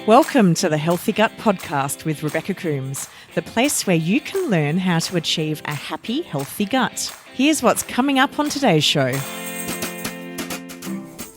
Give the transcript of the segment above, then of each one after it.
Welcome to the Healthy Gut Podcast with Rebecca Coombs, the place where you can learn how to achieve a happy, healthy gut. Here's what's coming up on today's show.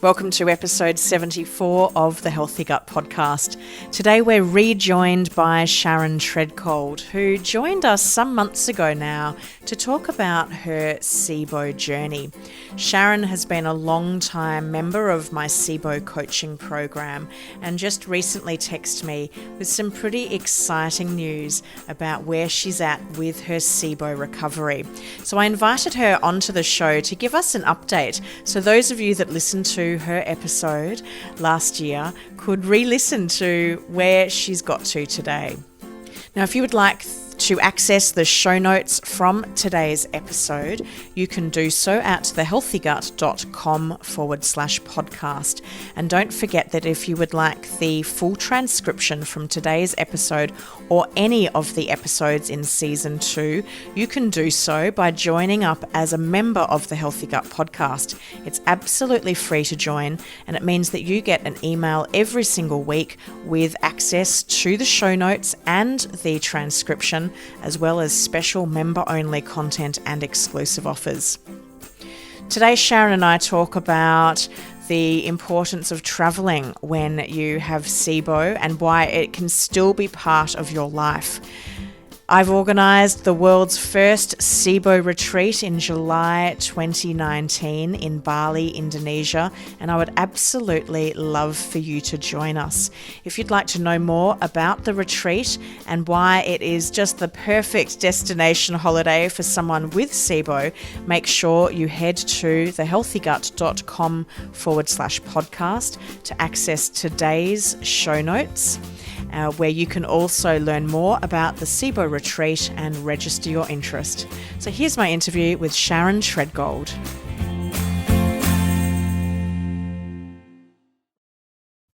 Welcome to episode 74 of the Healthy Gut Podcast. Today we're rejoined by Sharon Treadgold, who joined us some months ago now to talk about her Sibo journey. Sharon has been a long-time member of my Sibo Coaching program and just recently texted me with some pretty exciting news about where she's at with her Sibo recovery. So I invited her onto the show to give us an update. So those of you that listened to her episode last year could re-listen to where she's got to today. Now, if you would like to access the show notes from today's episode, you can do so at thehealthygut.com/podcast. And don't forget that if you would like the full transcription from today's episode or any of the episodes in season 2, you can do so by joining up as a member of the Healthy Gut podcast. It's absolutely free to join, and it means that you get an email every single week with access to the show notes and the transcription, as well as special member-only content and exclusive offers. Today, Sharon and I talk about the importance of traveling when you have Sibo and why it can still be part of your life. I've organised the world's first Sibo Retreat in July 2019 in Bali, Indonesia, and I would absolutely love for you to join us. If you'd like to know more about the retreat and why it is just the perfect destination holiday for someone with Sibo, make sure you head to thehealthygut.com/podcast to access today's show notes, where you can also learn more about the Sibo Retreat and register your interest. So here's my interview with Sharon Treadgold.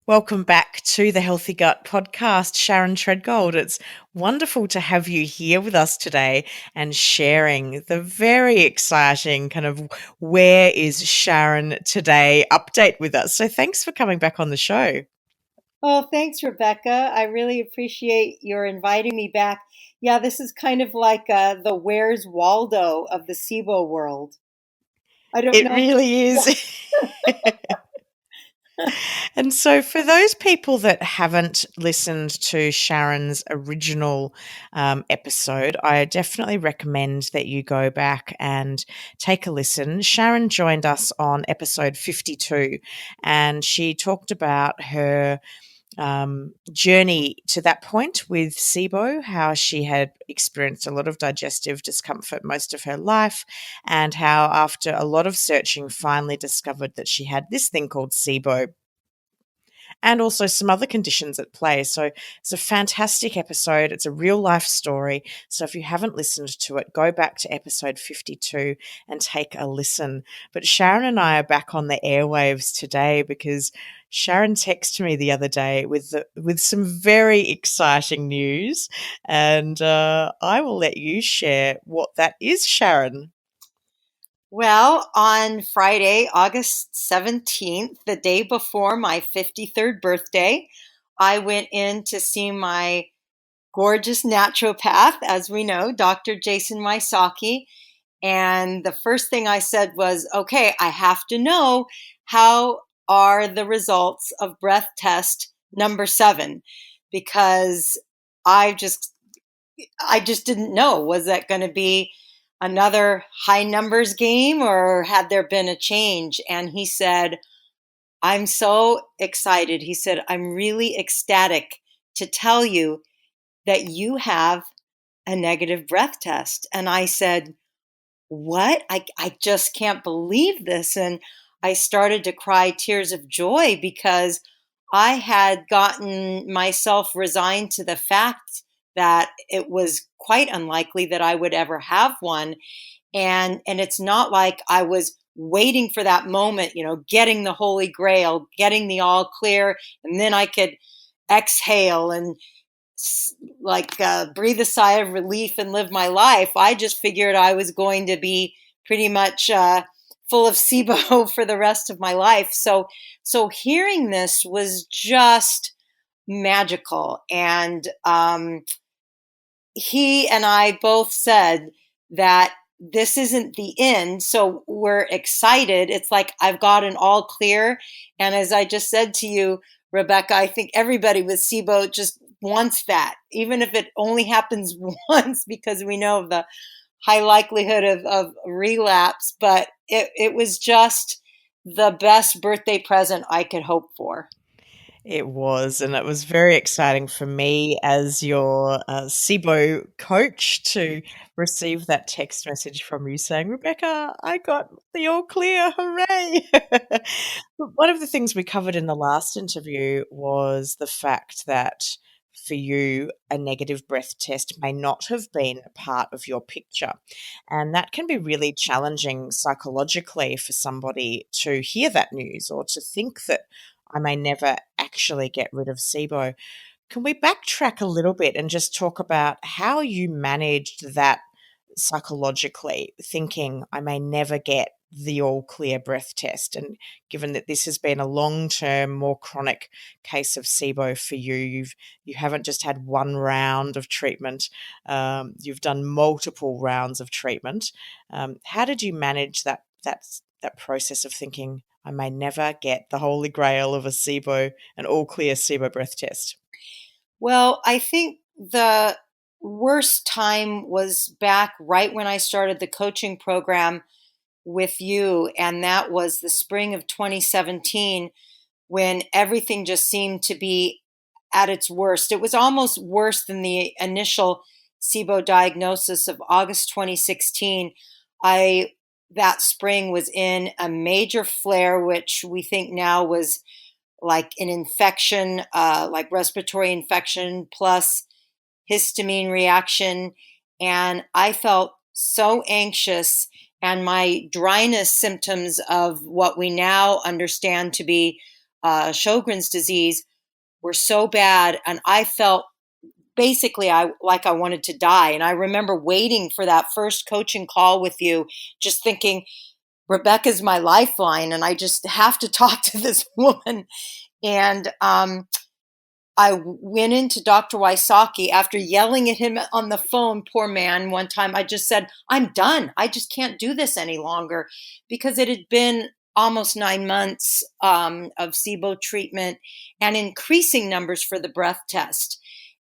Welcome back to the Healthy Gut Podcast, Sharon Treadgold. It's wonderful to have you here with us today and sharing the very exciting kind of where is Sharon today update with us. So thanks for coming back on the show. Oh, thanks, Rebecca. I really appreciate your inviting me back. Yeah, this is kind of like the Where's Waldo of the Sibo world. I don't know. It really is. And so for those people that haven't listened to Sharon's original episode, I definitely recommend that you go back and take a listen. Sharon joined us on episode 52, and she talked about her journey to that point with Sibo, how she had experienced a lot of digestive discomfort most of her life, and how after a lot of searching finally discovered that she had this thing called Sibo, and also some other conditions at play. So it's a fantastic episode. It's a real life story. So if you haven't listened to it, go back to episode 52 and take a listen. But Sharon and I are back on the airwaves today because Sharon texted me the other day with some very exciting news, and I will let you share what that is, Sharon. Well, on Friday, August 17th, the day before my 53rd birthday, I went in to see my gorgeous naturopath, as we know, Dr. Jason Mysaki. And the first thing I said was, okay, I have to know, how are the results of breath test number 7? Because I just didn't know, was that going to be another high numbers game or had there been a change? And he said, I'm so excited. He said, I'm really ecstatic to tell you that you have a negative breath test. And I said, what? I just can't believe this. And I started to cry tears of joy because I had gotten myself resigned to the fact that it was quite unlikely that I would ever have one. And it's not like I was waiting for that moment, getting the Holy Grail, getting the all clear, and then I could exhale and breathe a sigh of relief and live my life. I just figured I was going to be pretty much full of Sibo for the rest of my life. So hearing this was just magical. And he and I both said that this isn't the end. So we're excited. It's like I've got an all clear. And as I just said to you, Rebecca, I think everybody with Sibo just wants that, even if it only happens once, because we know of the high likelihood of relapse. But it was just the best birthday present I could hope for. It was, and it was very exciting for me as your Sibo coach to receive that text message from you saying, Rebecca, I got the all clear, hooray! But one of the things we covered in the last interview was the fact that for you, a negative breath test may not have been a part of your picture. And that can be really challenging psychologically for somebody to hear that news or to think that I may never actually get rid of SIBO. Can we backtrack a little bit and just talk about how you managed that psychologically, thinking I may never get the all clear breath test? And given that this has been a long term, more chronic case of SIBO for you, you haven't just had one round of treatment, you've done multiple rounds of treatment. How did you manage that process of thinking I may never get the holy grail of a SIBO, an all clear SIBO breath test? Well, I think the worst time was back right when I started the coaching program with you, and that was the spring of 2017 when everything just seemed to be at its worst. It was almost worse than the initial SIBO diagnosis of August 2016. I that spring was in a major flare, which we think now was like an infection, like respiratory infection plus histamine reaction. And I felt so anxious, and my dryness symptoms of what we now understand to be Sjogren's disease were so bad. And I felt basically I wanted to die. And I remember waiting for that first coaching call with you, just thinking, Rebecca's my lifeline, and I just have to talk to this woman. And I went into Dr. Wysocki after yelling at him on the phone, poor man, one time. I just said, I'm done. I just can't do this any longer, because it had been almost 9 months of SIBO treatment and increasing numbers for the breath test.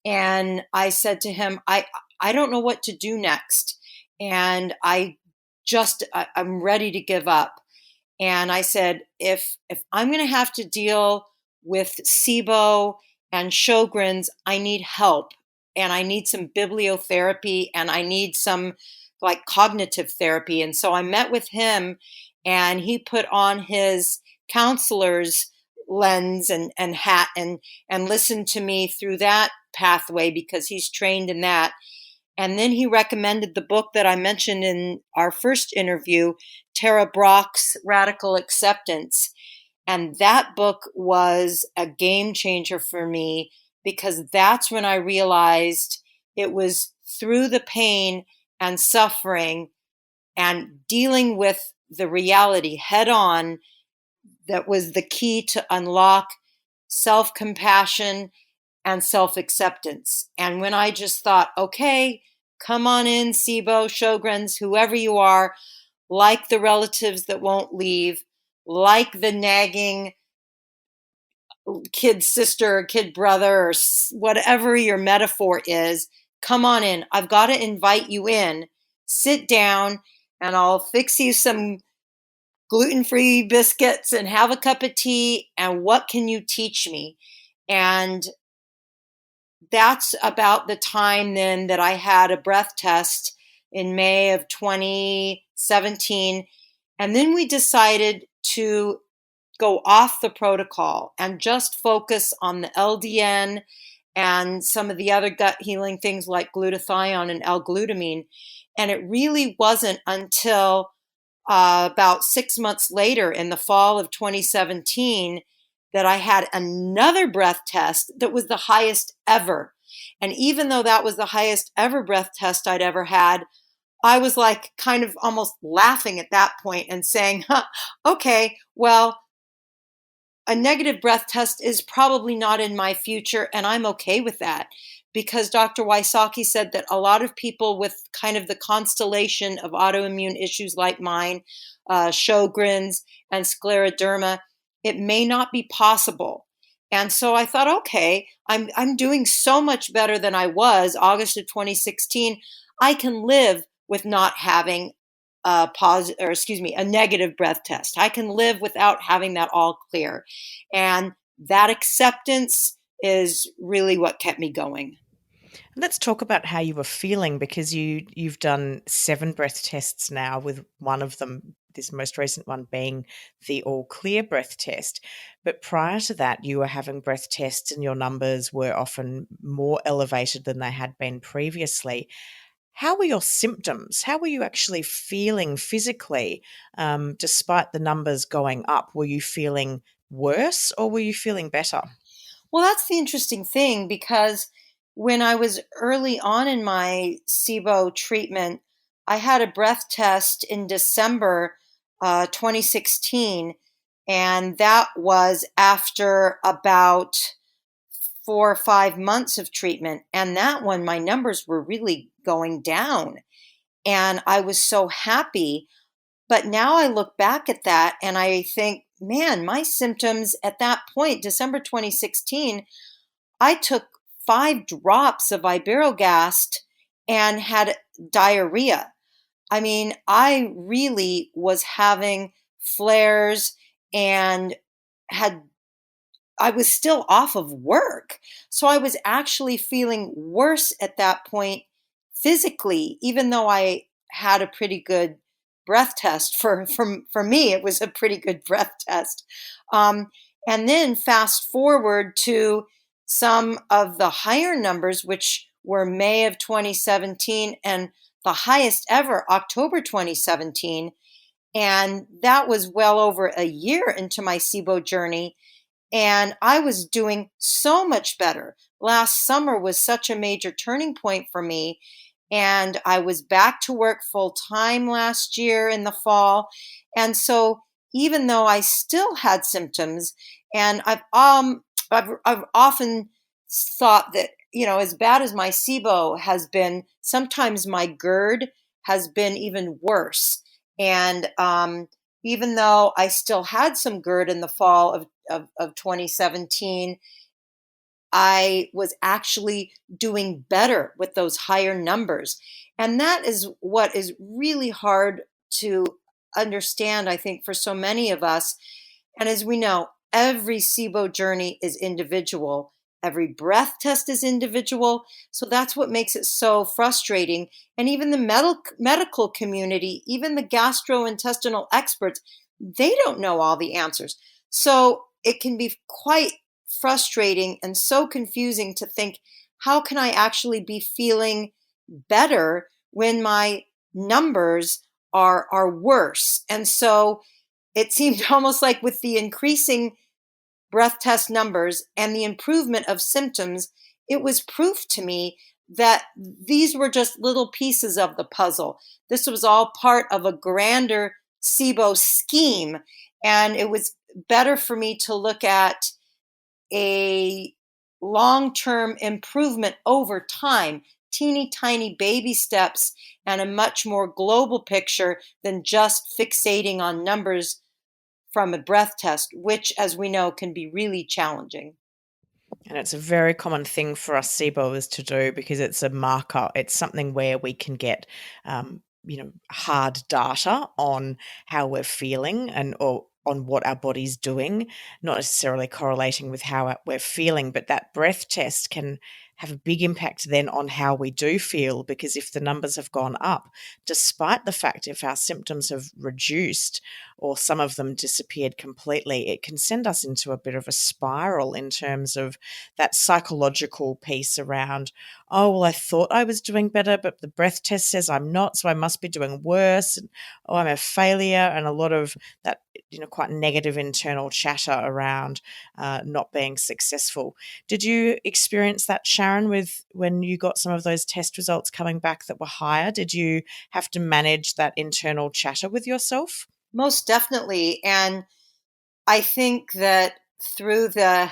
And I said to him, I don't know what to do next. And I'm ready to give up. And I said, if I'm going to have to deal with SIBO and Sjogren's, I need help, and I need some bibliotherapy, and I need some like cognitive therapy. And so I met with him, and he put on his counselor's lens and hat and listened to me through that pathway, because he's trained in that. And then he recommended the book that I mentioned in our first interview, Tara Brach's Radical Acceptance. And that book was a game changer for me, because that's when I realized it was through the pain and suffering and dealing with the reality head on that was the key to unlock self compassion and self acceptance. And when I just thought, okay, come on in, SIBO, Sjogren's, whoever you are, like the relatives that won't leave, like the nagging kid sister or kid brother or whatever your metaphor is, come on in. I've got to invite you in. Sit down, and I'll fix you some gluten-free biscuits and have a cup of tea. And what can you teach me? And that's about the time then that I had a breath test in May of 2017. And then we decided to go off the protocol and just focus on the LDN and some of the other gut healing things like glutathione and L-glutamine. And it really wasn't until about 6 months later, in the fall of 2017, that I had another breath test that was the highest ever. And even though that was the highest ever breath test I'd ever had, I was like kind of almost laughing at that point and saying, okay, well, a negative breath test is probably not in my future, and I'm okay with that because Dr. Wysocki said that a lot of people with kind of the constellation of autoimmune issues like mine, Sjogren's and scleroderma, it may not be possible. And so I thought, okay, I'm doing so much better than I was August of 2016. I can live with not having a negative breath test. I can live without having that all clear. And that acceptance is really what kept me going. Let's talk about how you were feeling, because you've done 7 breath tests now, with one of them, this most recent one, being the all clear breath test. But prior to that, you were having breath tests and your numbers were often more elevated than they had been previously. How were your symptoms? How were you actually feeling physically, despite the numbers going up? Were you feeling worse or were you feeling better? Well, that's the interesting thing because when I was early on in my Sibo treatment, I had a breath test in December 2016, and that was after about 4 or 5 months of treatment. And that one, my numbers were really going down. And I was so happy. But now I look back at that and I think, man, my symptoms at that point, December 2016, I took 5 drops of Iberogast and had diarrhea. I mean, I really was having flares and had I was still off of work. So I was actually feeling worse at that point physically, even though I had a pretty good breath test for me, it was a pretty good breath test. Um, and then fast forward to some of the higher numbers, which were May of 2017 and the highest ever, October 2017. And that was well over a year into my SIBO journey. And I was doing so much better. Last summer was such a major turning point for me. And I was back to work full time last year in the fall. And so even though I still had symptoms, and I've often thought that, as bad as my SIBO has been, sometimes my GERD has been even worse. And even though I still had some GERD in the fall of 2017, I was actually doing better with those higher numbers. And that is what is really hard to understand, I think, for so many of us. And as we know, every SIBO journey is individual. Every breath test is individual. So that's what makes it so frustrating. And even the medical community, even the gastrointestinal experts, they don't know all the answers. So it can be quite frustrating and so confusing to think, how can I actually be feeling better when my numbers are worse? And so it seemed almost like with the increasing breath test numbers and the improvement of symptoms, it was proof to me that these were just little pieces of the puzzle. This was all part of a grander SIBO scheme. And it was better for me to look at a long term improvement over time, teeny tiny baby steps, and a much more global picture than just fixating on numbers from a breath test, which, as we know, can be really challenging. And it's a very common thing for us SIBOers to do, because it's a marker. It's something where we can get, hard data on how we're feeling or on what our body's doing, not necessarily correlating with how we're feeling, but that breath test can have a big impact then on how we do feel, because if the numbers have gone up, despite the fact if our symptoms have reduced or some of them disappeared completely, it can send us into a bit of a spiral in terms of that psychological piece around, oh, well, I thought I was doing better, but the breath test says I'm not, so I must be doing worse. And, oh, I'm a failure. And a lot of that, quite negative internal chatter around not being successful. Did you experience that, Sharon, with when you got some of those test results coming back that were higher? Did you have to manage that internal chatter with yourself? Most definitely. And I think that through the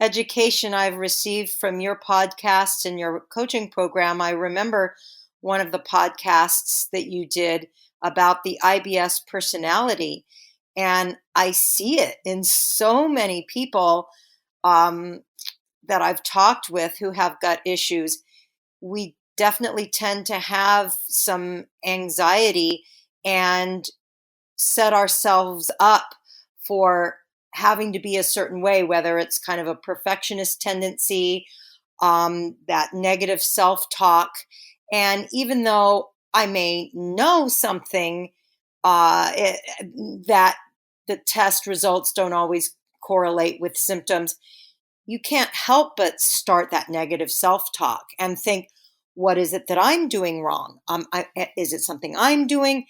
education I've received from your podcasts and your coaching program, I remember one of the podcasts that you did about the IBS personality. And I see it in so many people that I've talked with who have gut issues. We definitely tend to have some anxiety and set ourselves up for having to be a certain way, whether it's kind of a perfectionist tendency, that negative self-talk. And even though I may know something, that the test results don't always correlate with symptoms, you can't help but start that negative self-talk and think, what is it that I'm doing wrong? Is it something I'm doing?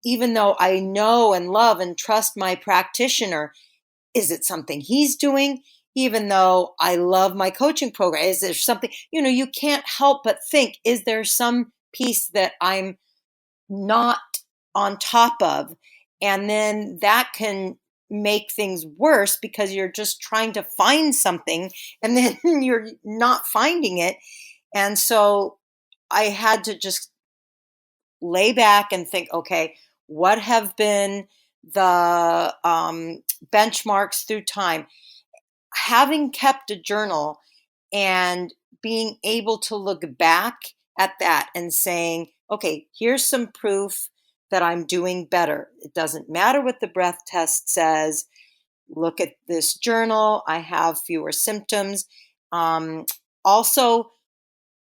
Even though I know and love and trust my practitioner, is it something he's doing? Even though I love my coaching program, is there something, you can't help but think, is there some piece that I'm not on top of? And then that can make things worse because you're just trying to find something and then you're not finding it. And so I had to just lay back and think, okay, what have been the benchmarks through time? Having kept a journal and being able to look back at that and saying, okay, here's some proof that I'm doing better. It doesn't matter what the breath test says. Look at this journal. I have fewer symptoms. Also,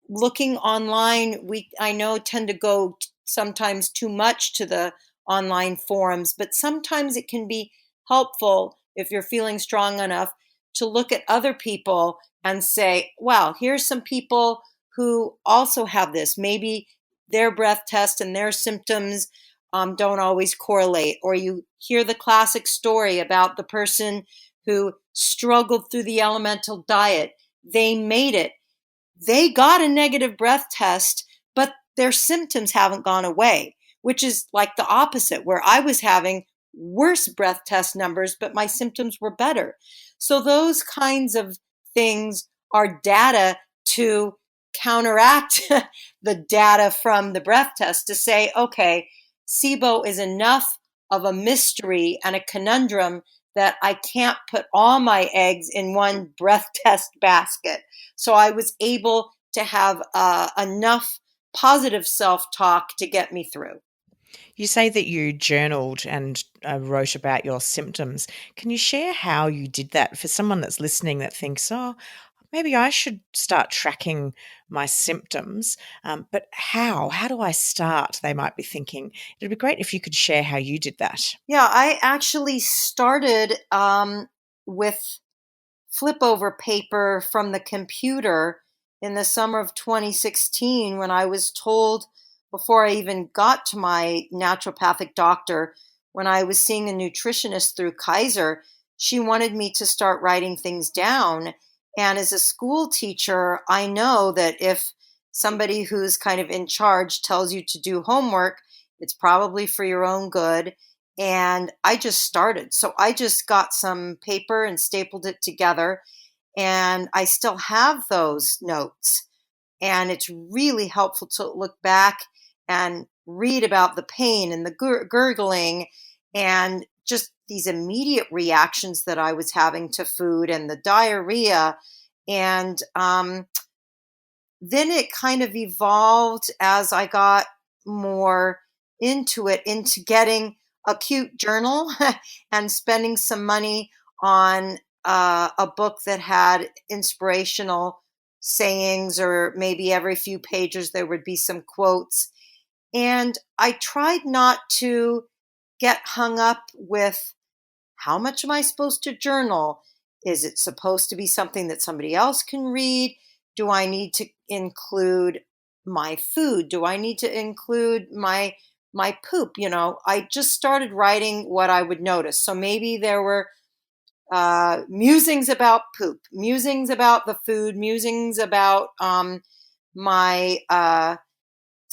looking online, I know tend to go sometimes too much to the online forums, but sometimes it can be helpful if you're feeling strong enough to look at other people and say, wow, here's some people who also have this. Maybe their breath test and their symptoms don't always correlate. Or you hear the classic story about the person who struggled through the elemental diet. They made it. They got a negative breath test, but their symptoms haven't gone away, which is like the opposite, where I was having worse breath test numbers, but my symptoms were better. So those kinds of things are data to counteract the data from the breath test to say, okay, SIBO is enough of a mystery and a conundrum that I can't put all my eggs in one breath test basket. So I was able to have enough positive self-talk to get me through. You say that you journaled and wrote about your symptoms. Can you share how you did that for someone that's listening that thinks, oh, maybe I should start tracking my symptoms, but how? How do I start? They might be thinking. It'd be great if you could share how you did that. Yeah, I actually started with flip over paper from the computer in the summer of 2016 when I was told, before I even got to my naturopathic doctor, when I was seeing a nutritionist through Kaiser, she wanted me to start writing things down. And as a school teacher, I know that if somebody who's kind of in charge tells you to do homework, it's probably for your own good. And I just started. So I just got some paper and stapled it together. And I still have those notes. And it's really helpful to look back and read about the pain and the gurgling and just these immediate reactions that I was having to food and the diarrhea. And then it kind of evolved as I got more into it, into getting a cute journal and spending some money on a book that had inspirational sayings, or maybe every few pages there would be some quotes. And I tried not to get hung up with, how much am I supposed to journal? Is it supposed to be something that somebody else can read? Do I need to include my food? Do I need to include my poop? I just started writing what I would notice. So maybe there were musings about poop, musings about the food, musings about my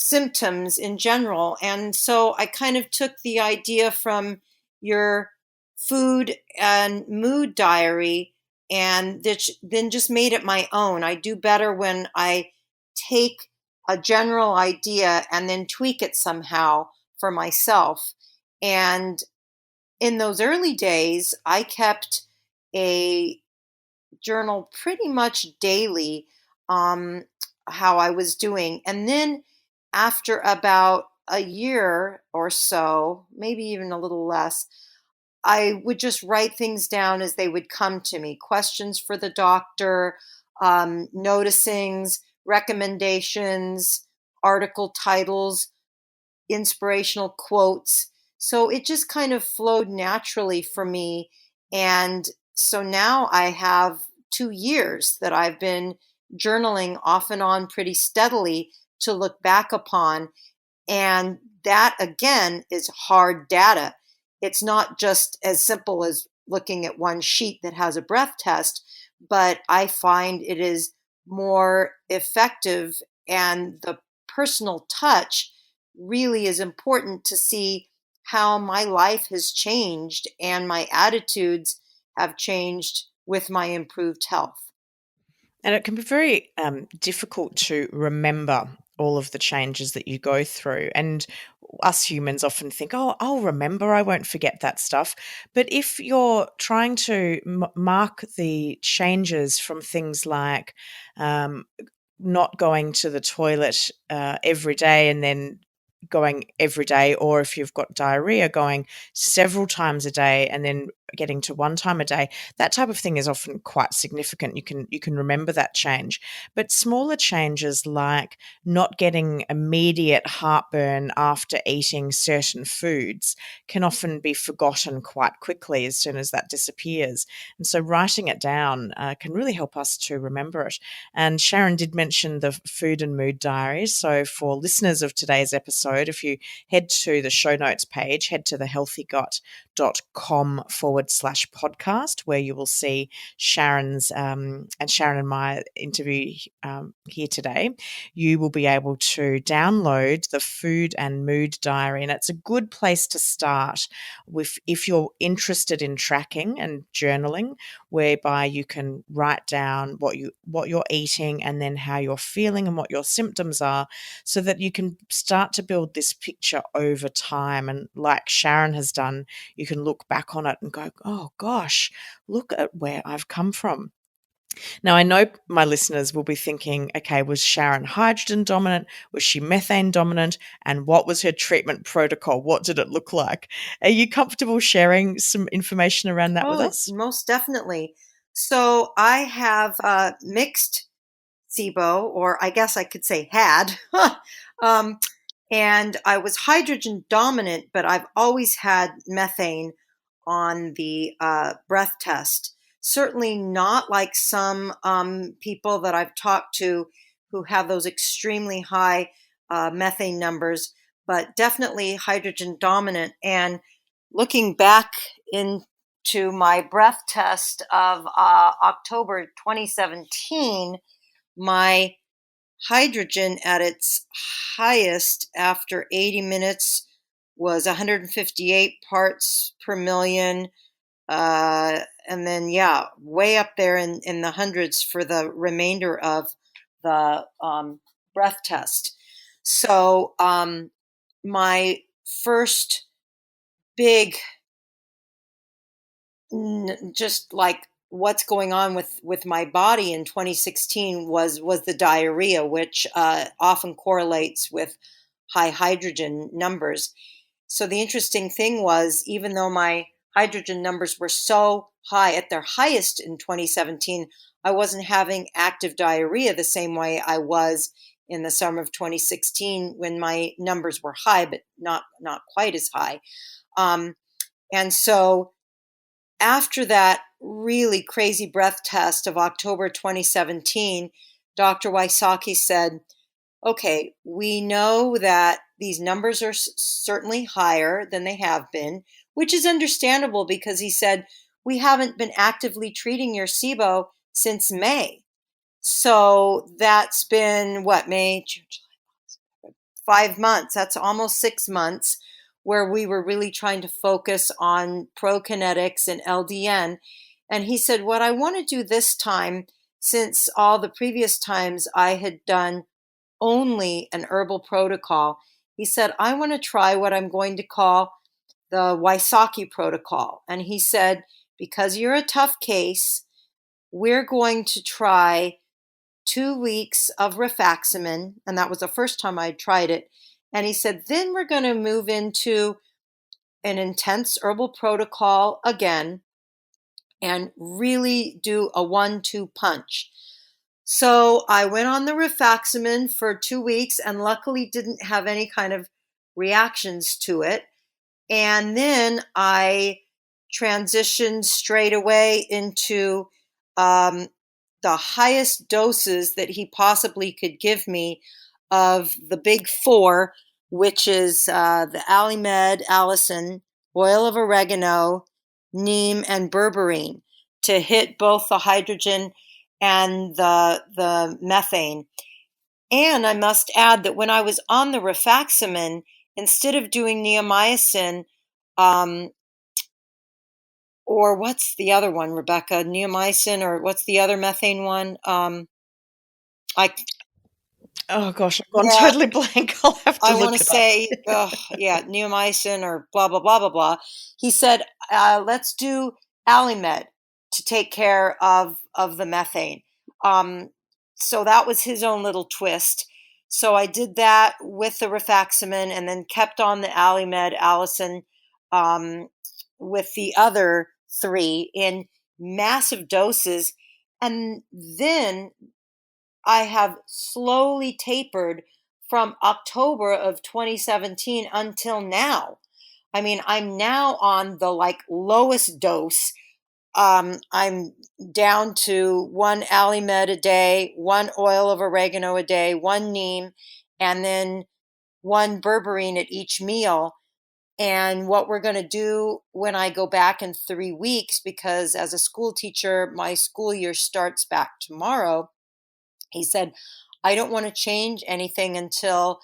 symptoms in general. And so I kind of took the idea from your food and mood diary, and then just made it my own. I do better when I take a general idea and then tweak it somehow for myself. And in those early days, I kept a journal pretty much daily, um, how I was doing. And then after about a year or so, maybe even a little less, I would just write things down as they would come to me, questions for the doctor, noticings, recommendations, article titles, inspirational quotes. So it just kind of flowed naturally for me. And so now I have 2 years that I've been journaling off and on pretty steadily to look back upon. And that again is hard data. It's not just as simple as looking at one sheet that has a breath test, but I find it is more effective, and the personal touch really is important to see how my life has changed and my attitudes have changed with my improved health. And it can be very difficult to remember all of the changes that you go through. And us humans often think, oh, I'll remember, I won't forget that stuff. But if you're trying to mark the changes from things like um, not going to the toilet every day and then going every day, or if you've got diarrhea, going several times a day and then getting to one time a day, that type of thing is often quite significant. You can remember that change. But smaller changes like not getting immediate heartburn after eating certain foods can often be forgotten quite quickly as soon as that disappears. And so writing it down can really help us to remember it. And Sharon did mention the food and mood diaries. So for listeners of today's episode, if you head to the show notes page, head to thehealthygut.com/podcast, where you will see Sharon's and Sharon and my interview here today. You will be able to download the food and mood diary, and it's a good place to start with if you're interested in tracking and journaling, whereby you can write down what you're eating and then how you're feeling and what your symptoms are, so that you can start to build this picture over time. And like Sharon has done, you can look back on it and go, oh gosh, look at where I've come from. Now, I know my listeners will be thinking, okay, was Sharon hydrogen dominant? Was she methane dominant? And what was her treatment protocol? What did it look like? Are you comfortable sharing some information around that with Oh, us? most definitely. So I have mixed SIBO, or I guess I could say had. um, and I was hydrogen dominant, but I've always had methane on the breath test. Certainly not like some people that I've talked to who have those extremely high methane numbers, but definitely hydrogen dominant. And looking back into my breath test of October 2017, my hydrogen at its highest after 80 minutes was 158 parts per million. And then, yeah, way up there in the hundreds for the remainder of the breath test. So, my first big, just like what's going on with my body in 2016 was the diarrhea, which often correlates with high hydrogen numbers. So the interesting thing was, even though my hydrogen numbers were so high at their highest in 2017, I wasn't having active diarrhea the same way I was in the summer of 2016 when my numbers were high, but not quite as high. And so after that really crazy breath test of October 2017, Dr. Wysocki said, okay, we know that these numbers are certainly higher than they have been, which is understandable because he said, we haven't been actively treating your SIBO since May. So that's been what, May, June, July, 5 months. That's almost 6 months where we were really trying to focus on prokinetics and LDN. And he said, what I want to do this time, since all the previous times I had done only an herbal protocol, he said, I want to try what I'm going to call the Wysocki protocol. And he said, because you're a tough case, we're going to try 2 weeks of rifaximin. And that was the first time I tried it. And he said, then we're going to move into an intense herbal protocol again and really do a 1-2 punch. So I went on the rifaximin for 2 weeks and luckily didn't have any kind of reactions to it. And then I transitioned straight away into the highest doses that he possibly could give me of the big four, which is the Alimed, Allicin, oil of oregano, neem, and berberine, to hit both the hydrogen and the methane. And I must add that when I was on the rifaximin, instead of doing neomycin, or what's the other one, Rebecca? Neomycin, or what's the other methane one? I Oh gosh, I've gone yeah, totally blank. I'll have to I want look to it up. say, neomycin or blah, blah, blah, blah, blah. He said, let's do Alimed to take care of the methane. So that was his own little twist. So I did that with the rifaximin and then kept on the Alimed, Allicin, with the other three in massive doses. And then I have slowly tapered from October of 2017 until now. I mean, I'm now on the lowest dose. I'm down to 1 Alimed a day, 1 oil of oregano a day, 1 neem, and then 1 berberine at each meal. And what we're going to do when I go back in 3 weeks, because as a school teacher, my school year starts back tomorrow. He said, I don't want to change anything until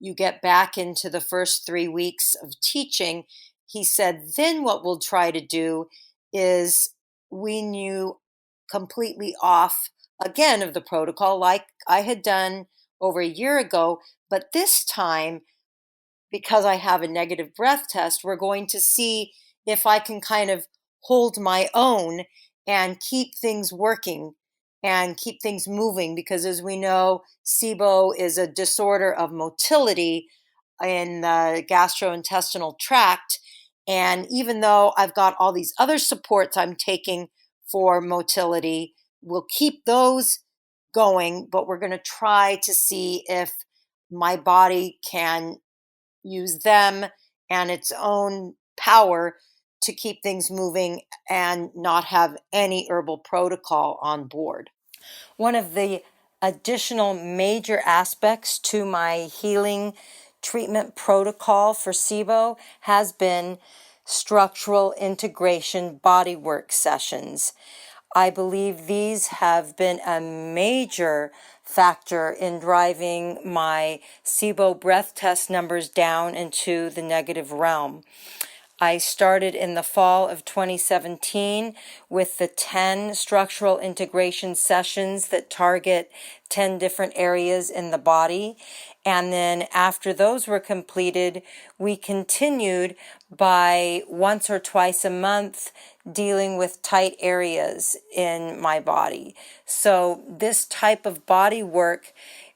you get back into the first 3 weeks of teaching. He said, then what we'll try to do is wean you completely off again of the protocol, like I had done over a year ago. But this time, because I have a negative breath test, we're going to see if I can kind of hold my own and keep things working and keep things moving. Because as we know, SIBO is a disorder of motility in the gastrointestinal tract. And even though I've got all these other supports I'm taking for motility, we'll keep those going, but we're going to try to see if my body can use them and its own power to keep things moving and not have any herbal protocol on board. One of the additional major aspects to my healing treatment protocol for SIBO has been structural integration bodywork sessions. I believe these have been a major factor in driving my SIBO breath test numbers down into the negative realm. I started in the fall of 2017 with the 10 structural integration sessions that target 10 different areas in the body. And then after those were completed, we continued by once or twice a month dealing with tight areas in my body. So this type of body work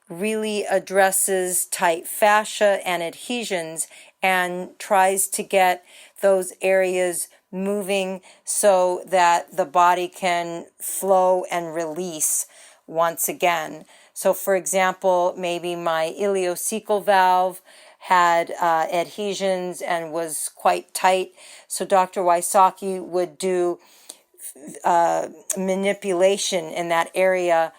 really addresses tight fascia and adhesions and tries to get those areas moving so that the body can flow and release once again. So for example, maybe my ileocecal valve had adhesions and was quite tight. So Dr. Wysocki would do manipulation in that area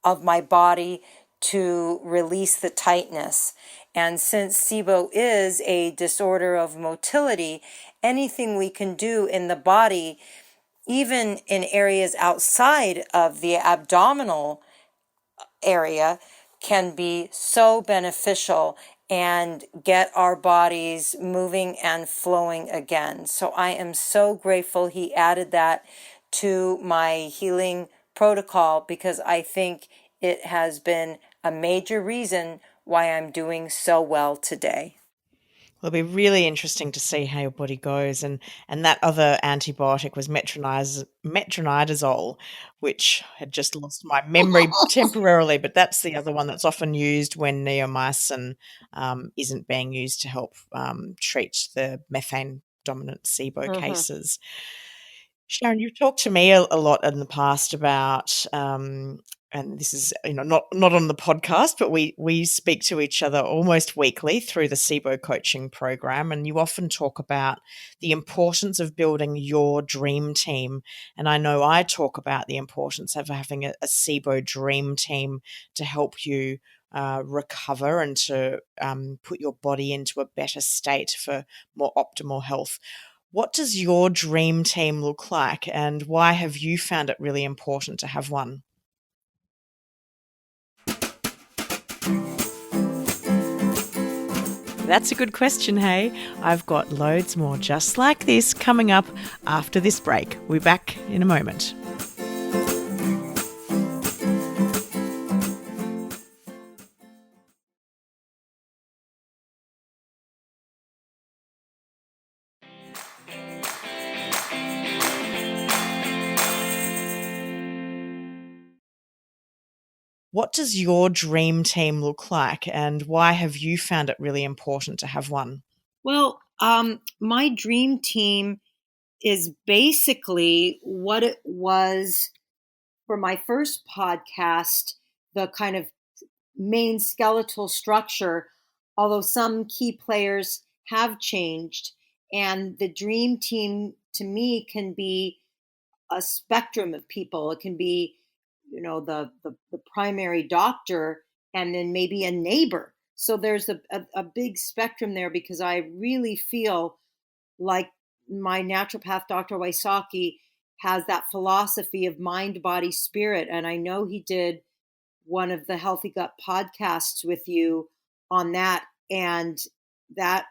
of my body to release the tightness. And since SIBO is a disorder of motility, anything we can do in the body, even in areas outside of the abdominal area, can be so beneficial and get our bodies moving and flowing again. So I am so grateful he added that to my healing protocol, because I think it has been a major reason why I'm doing so well today. It'll be really interesting to see how your body goes. And that other antibiotic was metronidazole, which had just lost my memory temporarily. But that's the other one that's often used when neomycin isn't being used to help treat the methane dominant SIBO cases. Sharon, you've talked to me a lot in the past about, and this is not on the podcast, but we speak to each other almost weekly through the Sibo Coaching program, and you often talk about the importance of building your dream team. And I know I talk about the importance of having a Sibo dream team to help you recover and to put your body into a better state for more optimal health. What does your dream team look like, and why have you found it really important to have one? That's a good question, hey? I've got loads more just like this coming up after this break. We'll be back in a moment. What does your dream team look like, and why have you found it really important to have one? Well, my dream team is basically what it was for my first podcast, the kind of main skeletal structure, although some key players have changed. And the dream team to me can be a spectrum of people. It can be, the primary doctor and then maybe a neighbor. So there's a big spectrum there, because I really feel like my naturopath, Dr. Wysocki, has that philosophy of mind, body, spirit. And I know he did one of the Healthy Gut podcasts with you on that. And that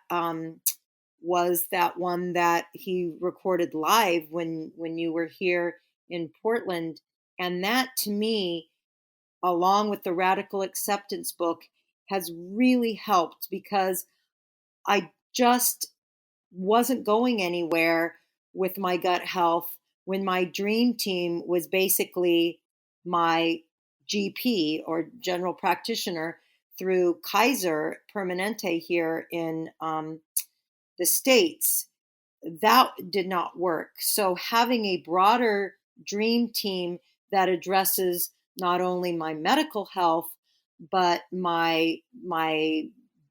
was that one that he recorded live when you were here in Portland. And that, to me, along with the Radical Acceptance book, has really helped, because I just wasn't going anywhere with my gut health when my dream team was basically my GP, or general practitioner, through Kaiser Permanente here in the States. That did not work. So having a broader dream team that addresses not only my medical health, but my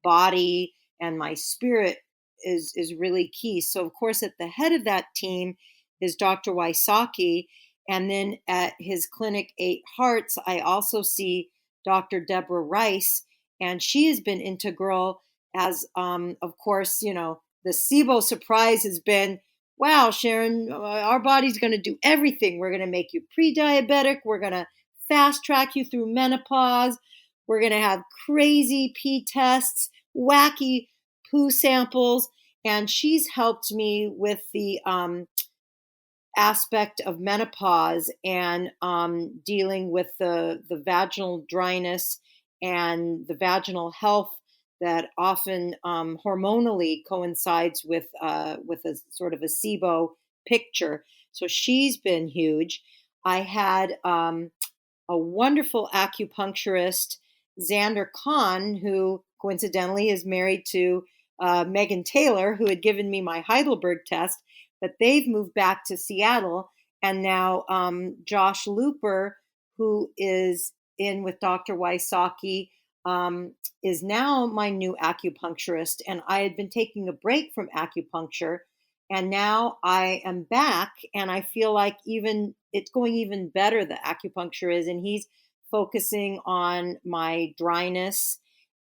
body and my spirit is really key. So of course, at the head of that team is Dr. Wysocki, and then at his clinic 8 Hearts, I also see Dr. Deborah Rice, and she has been integral, as of course, the SIBO surprise has been, wow, Sharon, our body's going to do everything. We're going to make you pre-diabetic. We're going to fast track you through menopause. We're going to have crazy pee tests, wacky poo samples. And she's helped me with the aspect of menopause and dealing with the vaginal dryness and the vaginal health that often hormonally coincides with a sort of a SIBO picture. So she's been huge. I had a wonderful acupuncturist, Xander Kahn, who coincidentally is married to Megan Taylor, who had given me my Heidelberg test, but they've moved back to Seattle. And now Josh Looper, who is in with Dr. Wysocki, is now my new acupuncturist. And I had been taking a break from acupuncture, and now I am back, and I feel like even it's going even better, the acupuncture is, and he's focusing on my dryness.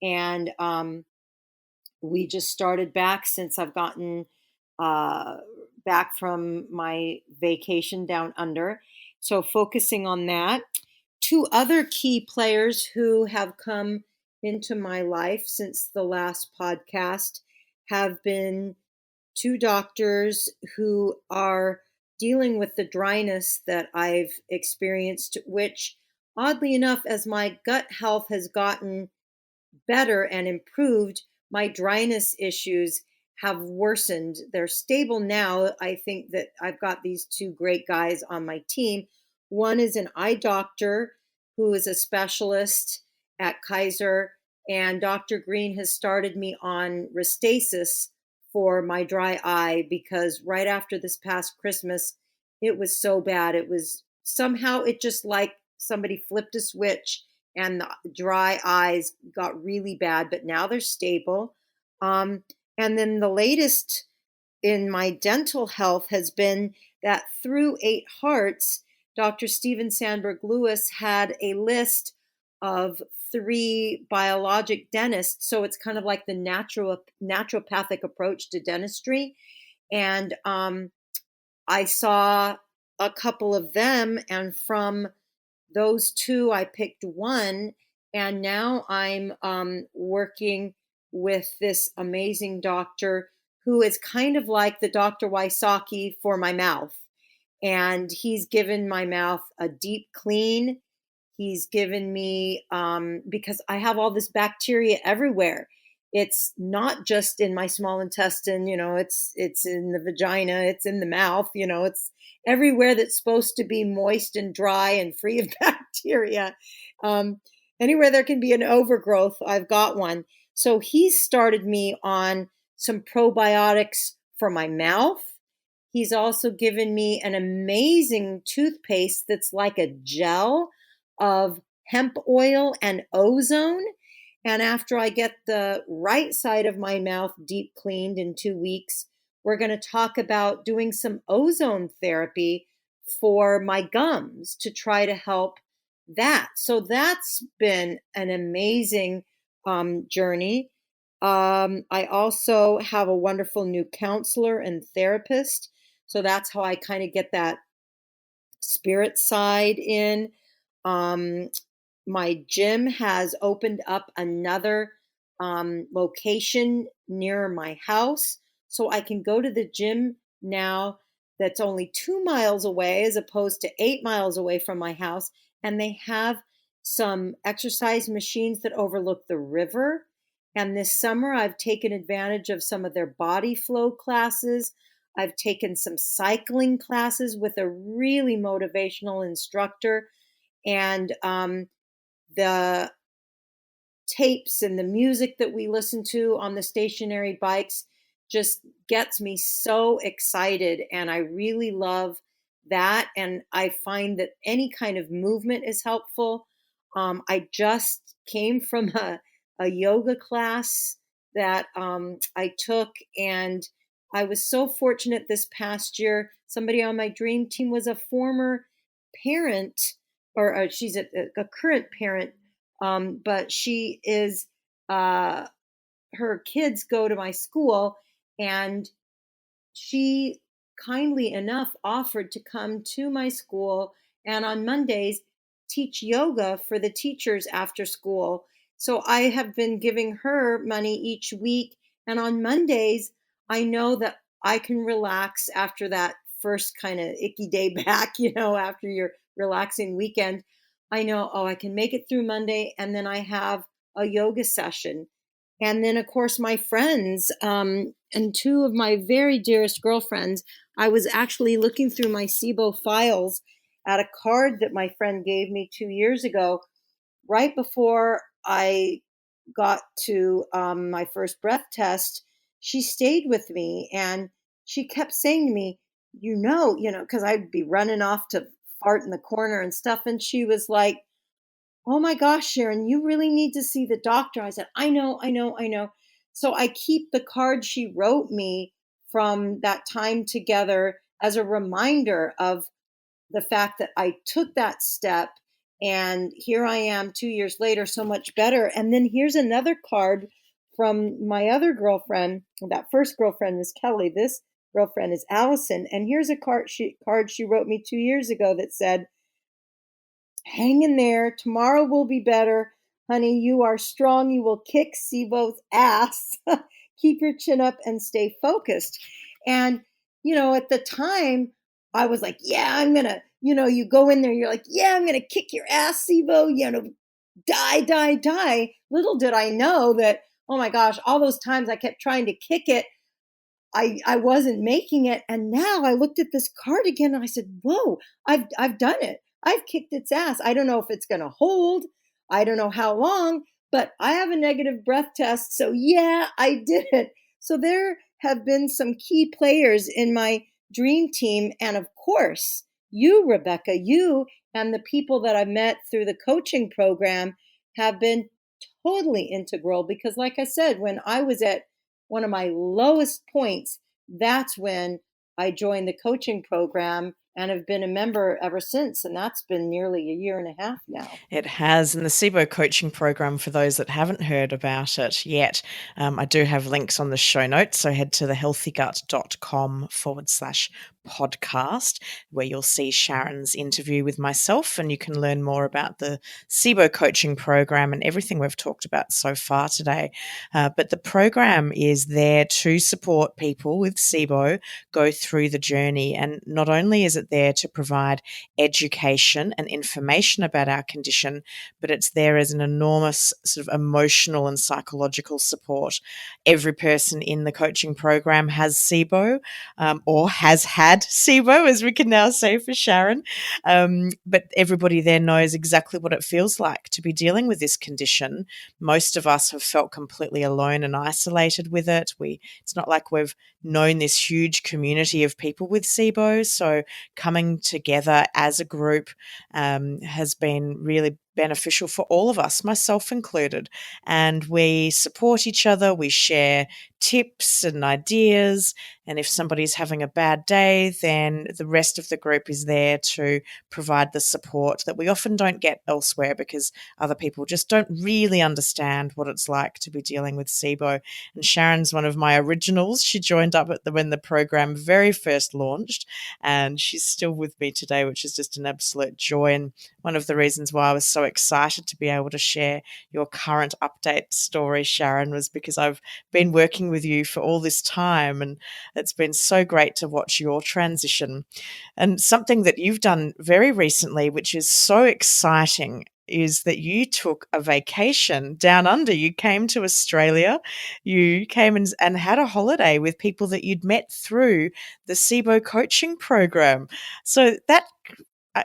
And we just started back since I've gotten back from my vacation down under. So focusing on that. Two other key players who have come into my life since the last podcast have been two doctors who are dealing with the dryness that I've experienced, which, oddly enough, as my gut health has gotten better and improved, my dryness issues have worsened. They're stable now. I think that I've got these two great guys on my team. One is an eye doctor who is a specialist at Kaiser, and Dr. Green has started me on Restasis for my dry eye because right after this past Christmas, it was so bad. It was somehow it just like somebody flipped a switch and the dry eyes got really bad, but now they're stable. And then the latest in my dental health has been that through Eight Hearts, Dr. Stephen Sandberg Lewis had a list of 3 biologic dentists. So it's kind of like the naturopathic approach to dentistry. And I saw a couple of them, and from those two, I picked one, and now I'm working with this amazing doctor who is kind of like the Dr. Wysocki for my mouth. And he's given my mouth a deep clean. He's given me, because I have all this bacteria everywhere. It's not just in my small intestine, it's in the vagina, it's in the mouth, it's everywhere that's supposed to be moist and dry and free of bacteria. Um, Anywhere there can be an overgrowth, I've got one. So he started me on some probiotics for my mouth. He's also given me an amazing toothpaste that's like a gel of hemp oil and ozone. And after I get the right side of my mouth deep cleaned in 2 weeks, we're going to talk about doing some ozone therapy for my gums to try to help that. So that's been an amazing journey. I also have a wonderful new counselor and therapist. So that's how I kind of get that spirit side in. Um, my gym has opened up another location near my house. So I can go to the gym now that's only 2 miles away as opposed to 8 miles away from my house. And they have some exercise machines that overlook the river. And this summer, I've taken advantage of some of their body flow classes. I've taken some cycling classes with a really motivational instructor. And the tapes and the music that we listen to on the stationary bikes just gets me so excited. And I really love that. And I find that any kind of movement is helpful. I just came from a yoga class that I took, and I was so fortunate this past year. Somebody on my dream team was a former parent, or she's a current parent, but she is, her kids go to my school, and she kindly enough offered to come to my school and on Mondays teach yoga for the teachers after school. So I have been giving her money each week. And on Mondays, I know that I can relax after that first kind of icky day back, after your relaxing weekend. I know, oh, I can make it through Monday. And then I have a yoga session. And then, of course, my friends, and two of my very dearest girlfriends, I was actually looking through my Sibo files at a card that my friend gave me 2 years ago, right before I got to my first breath test. She stayed with me, and she kept saying to me, because I'd be running off to fart in the corner and stuff. And she was like, "Oh my gosh, Sharon, you really need to see the doctor." I said, "I know, I know, I know." So I keep the card she wrote me from that time together as a reminder of the fact that I took that step. And here I am 2 years later, so much better. And then here's another card from my other girlfriend. That first girlfriend was Kelly. This girlfriend is Allison. And here's a card she wrote me 2 years ago that said, "Hang in there. Tomorrow will be better. honey, you are strong. You will kick Sibo's ass. Keep your chin up and stay focused. And, at the time, I was like, yeah, I'm going to, you go in there, you're like, yeah, I'm going to kick your ass, Sibo, die, die, die. Little did I know that, oh my gosh, all those times I kept trying to kick it, I wasn't making it. And now I looked at this card again and I said, whoa, I've done it. I've kicked its ass. I don't know if it's going to hold. I don't know how long, but I have a negative breath test. So yeah, I did it. So there have been some key players in my dream team. And of course, you, Rebecca, you and the people that I've met through the coaching program have been totally integral because, like I said, when I was at one of my lowest points, that's when I joined the coaching program and have been a member ever since. And that's been nearly a year and a half now. It has. And the Sibo Coaching program, for those that haven't heard about it yet, I do have links on the show notes. So head to thehealthygut.com/podcast, where you'll see Sharon's interview with myself, and you can learn more about the Sibo Coaching program and everything we've talked about so far today. But the program is there to support people with Sibo go through the journey. And not only is it there to provide education and information about our condition, but it's there as an enormous sort of emotional and psychological support. Every person in the coaching program has Sibo, or has had Sibo, as we can now say for Sharon. But everybody there knows exactly what it feels like to be dealing with this condition. Most of us have felt completely alone and isolated with it. It's not like we've known this huge community of people with Sibo. So coming together as a group has been really beneficial for all of us, myself included. And we support each other, we share tips and ideas. And if somebody's having a bad day, then the rest of the group is there to provide the support that we often don't get elsewhere because other people just don't really understand what it's like to be dealing with Sibo. And Sharon's one of my originals. She joined up when the program very first launched, and she's still with me today, which is just an absolute joy. And one of the reasons why I was so excited to be able to share your current update story, Sharon, was because I've been working with you for all this time, and it's been so great to watch your transition. And something that you've done very recently, which is so exciting, is that you took a vacation down under. You came to Australia, you came and had a holiday with people that you'd met through the Sibo coaching program. So that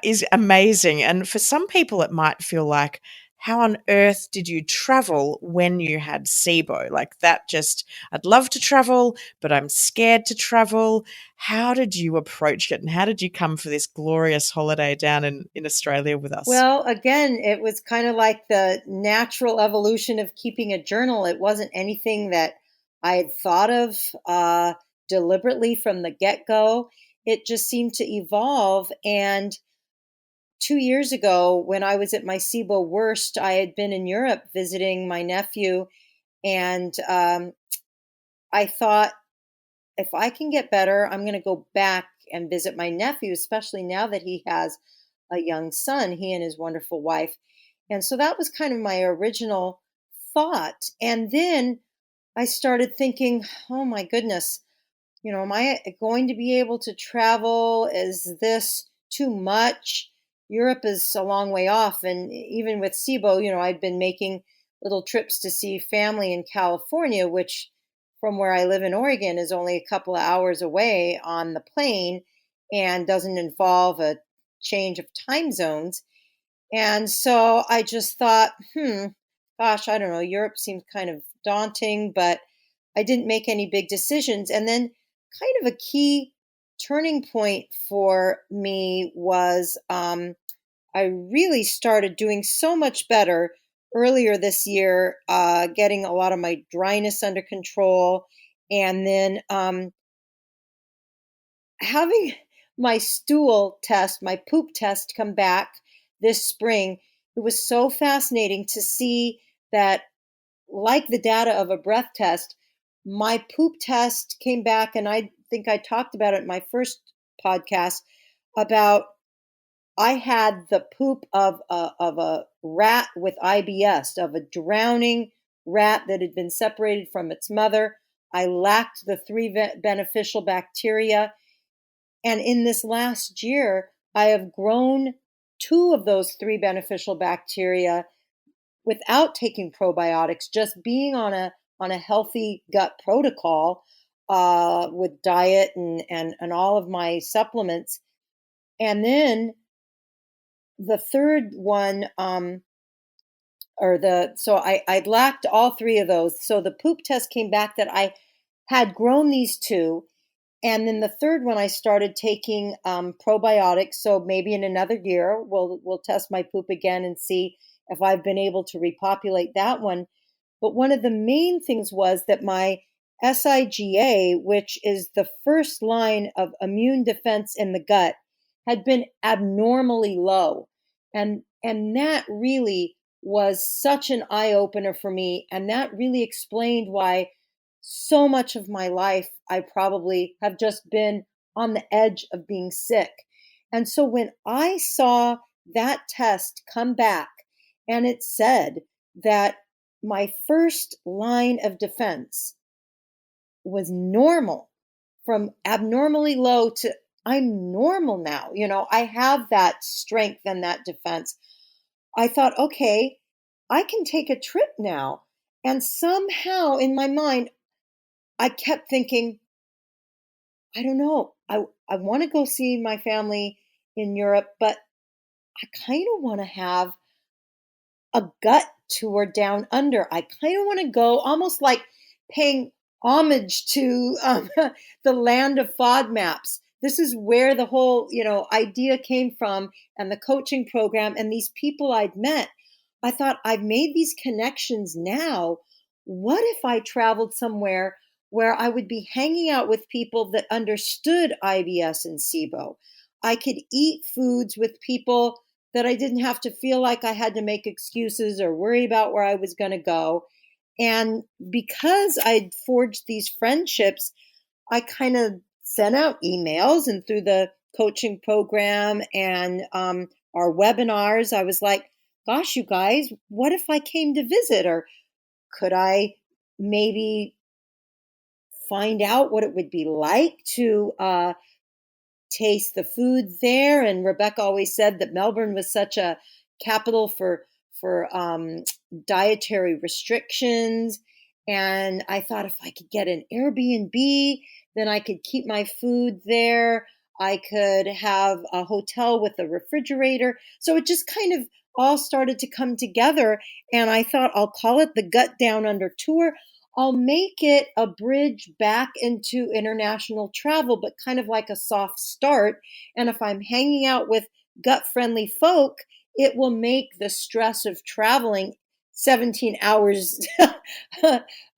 is amazing. And for some people, it might feel like, how on earth did you travel when you had Sibo? Like that just, I'd love to travel, but I'm scared to travel. How did you approach it? And how did you come for this glorious holiday down in Australia with us? Well, again, it was kind of like the natural evolution of keeping a journal. It wasn't anything that I had thought of deliberately from the get go. It just seemed to evolve. And 2 years ago, when I was at my Sibo worst, I had been in Europe visiting my nephew. And I thought, if I can get better, I'm going to go back and visit my nephew, especially now that he has a young son, he and his wonderful wife. And so that was kind of my original thought. And then I started thinking, oh my goodness, am I going to be able to travel? Is this too much? Europe is a long way off. And even with Sibo, I'd been making little trips to see family in California, which from where I live in Oregon is only a couple of hours away on the plane and doesn't involve a change of time zones. And so I just thought, gosh, I don't know. Europe seems kind of daunting, but I didn't make any big decisions. And then, kind of a key turning point for me was I really started doing so much better earlier this year, getting a lot of my dryness under control. And then having my stool test, my poop test come back this spring. It was so fascinating to see that, like the data of a breath test, my poop test came back, and I think I talked about it in my first podcast about I had the poop of a rat with IBS, of a drowning rat that had been separated from its mother. I lacked the three beneficial bacteria. And in this last year, I have grown two of those three beneficial bacteria without taking probiotics, just being on a healthy gut protocol with diet and all of my supplements. And then the third one, so I'd lacked all three of those. So the poop test came back that I had grown these two. And then the third one, I started taking probiotics. So maybe in another year, we'll test my poop again and see if I've been able to repopulate that one. But one of the main things was that my SIGA, which is the first line of immune defense in the gut, had been abnormally low. And that really was such an eye opener for me. And that really explained why so much of my life I probably have just been on the edge of being sick. And so when I saw that test come back and it said that my first line of defense was normal, from abnormally low to I'm normal now. I have that strength and that defense. I thought, okay, I can take a trip now. And somehow in my mind, I kept thinking, I don't know, I want to go see my family in Europe, but I kind of want to have a gut tour down under. I kind of want to go almost like paying homage to the land of FODMAPs. This is where the whole, idea came from, and the coaching program and these people I'd met. I thought, I've made these connections now. What if I traveled somewhere where I would be hanging out with people that understood IBS and SIBO? I could eat foods with people that I didn't have to feel like I had to make excuses or worry about where I was going to go. And because I'd forged these friendships, I kind of sent out emails, and through the coaching program and our webinars, I was like, gosh, you guys, what if I came to visit? Or could I maybe find out what it would be like to taste the food there? And Rebecca always said that Melbourne was such a capital for dietary restrictions. And I thought, if I could get an Airbnb, then I could keep my food there. I could have a hotel with a refrigerator. So it just kind of all started to come together. And I thought, I'll call it the Gut Down Under Tour. I'll make it a bridge back into international travel, but kind of like a soft start. And if I'm hanging out with gut friendly folk, it will make the stress of traveling 17 hours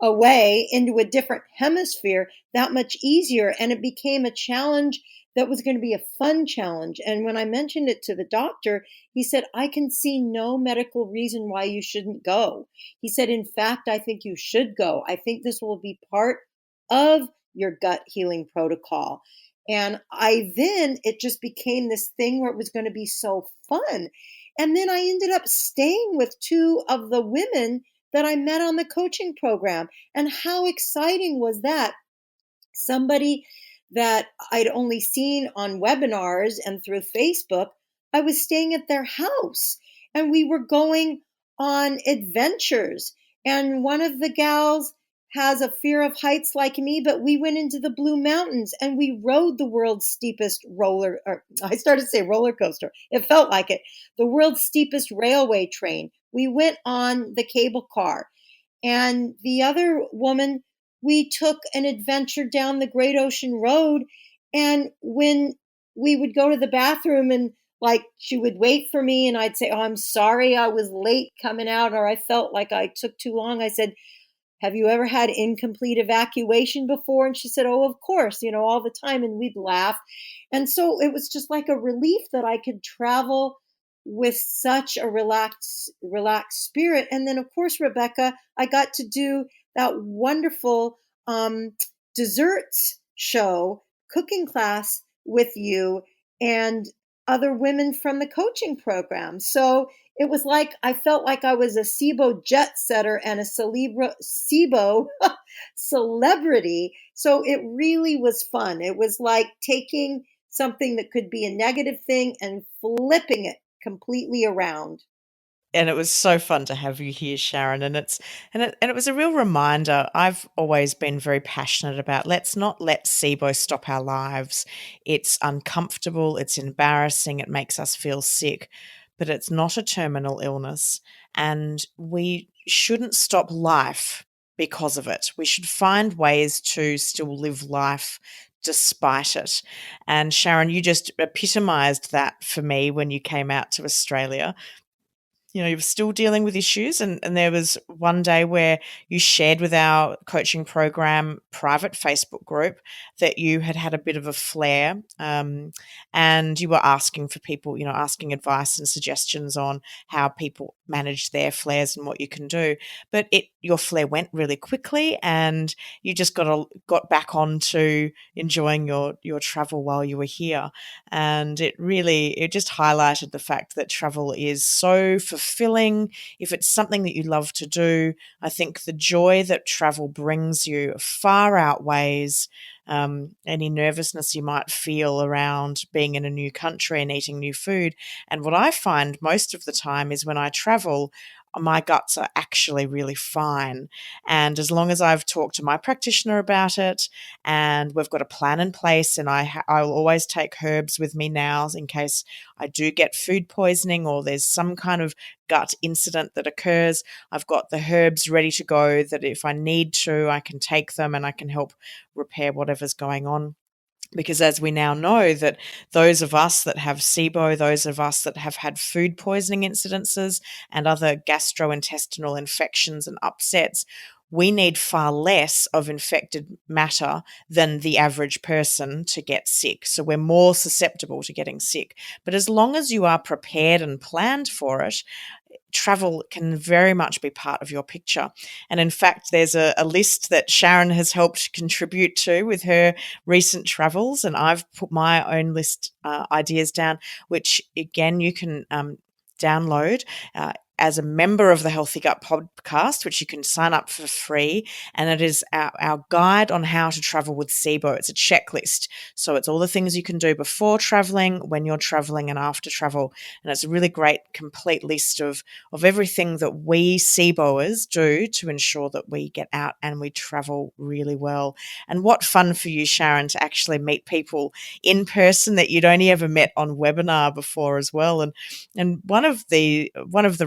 away into a different hemisphere that much easier. And it became a challenge that was going to be a fun challenge. And when I mentioned it to the doctor, he said, I can see no medical reason why you shouldn't go. He said, in fact, I think you should go. I think this will be part of your gut healing protocol. And it just became this thing where it was going to be so fun. And then I ended up staying with two of the women that I met on the coaching program. And how exciting was that? Somebody that I'd only seen on webinars and through Facebook, I was staying at their house and we were going on adventures. And one of the gals has a fear of heights like me, but we went into the Blue Mountains and we rode the world's steepest I started to say roller coaster. It felt like it. The world's steepest railway train. We went on the cable car. And the other woman, we took an adventure down the Great Ocean Road. And when we would go to the bathroom and like she would wait for me and I'd say, oh, I'm sorry I was late coming out, or I felt like I took too long. I said, have you ever had incomplete evacuation before? And she said, oh, of course, all the time. And we'd laugh. And so it was just like a relief that I could travel with such a relaxed spirit. And then, of course, Rebecca, I got to do that wonderful desserts show, cooking class with you. And other women from the coaching program. So it was like I felt like I was a Sibo jet setter and a Sibo celebrity. So it really was fun. It was like taking something that could be a negative thing and flipping it completely around. And it was so fun to have you here, Sharon. And it was a real reminder. I've always been very passionate about let's not let SIBO stop our lives. It's uncomfortable, it's embarrassing, it makes us feel sick, but it's not a terminal illness. And we shouldn't stop life because of it. We should find ways to still live life despite it. And Sharon, you just epitomized that for me when you came out to Australia. You were still dealing with issues. And there was one day where you shared with our coaching program private Facebook group that you had had a bit of a flare, and you were asking for people, asking advice and suggestions on how people manage their flares and what you can do. But your flare went really quickly, and you just got back on to enjoying your travel while you were here. And it just highlighted the fact that travel is so fulfilling. If it's something that you love to do, I think the joy that travel brings you far outweighs any nervousness you might feel around being in a new country and eating new food. And what I find most of the time is when I travel, my guts are actually really fine. And as long as I've talked to my practitioner about it, and we've got a plan in place, and I'll always take herbs with me now in case I do get food poisoning or there's some kind of gut incident that occurs. I've got the herbs ready to go that if I need to, I can take them and I can help repair whatever's going on. Because as we now know that those of us that have SIBO, those of us that have had food poisoning incidences and other gastrointestinal infections and upsets, we need far less of infected matter than the average person to get sick. So we're more susceptible to getting sick. But as long as you are prepared and planned for it, travel can very much be part of your picture. And in fact, there's a list that Sharon has helped contribute to with her recent travels. And I've put my own list ideas down, which again, you can download as a member of the Healthy Gut podcast, which you can sign up for free. And it is our guide on how to travel with SIBO. It's a checklist. So it's all the things you can do before traveling, when you're traveling, and after travel. And it's a really great, complete list of everything that we SIBOers do to ensure that we get out and we travel really well. And what fun for you, Sharon, to actually meet people in person that you'd only ever met on webinar before as well. And one of the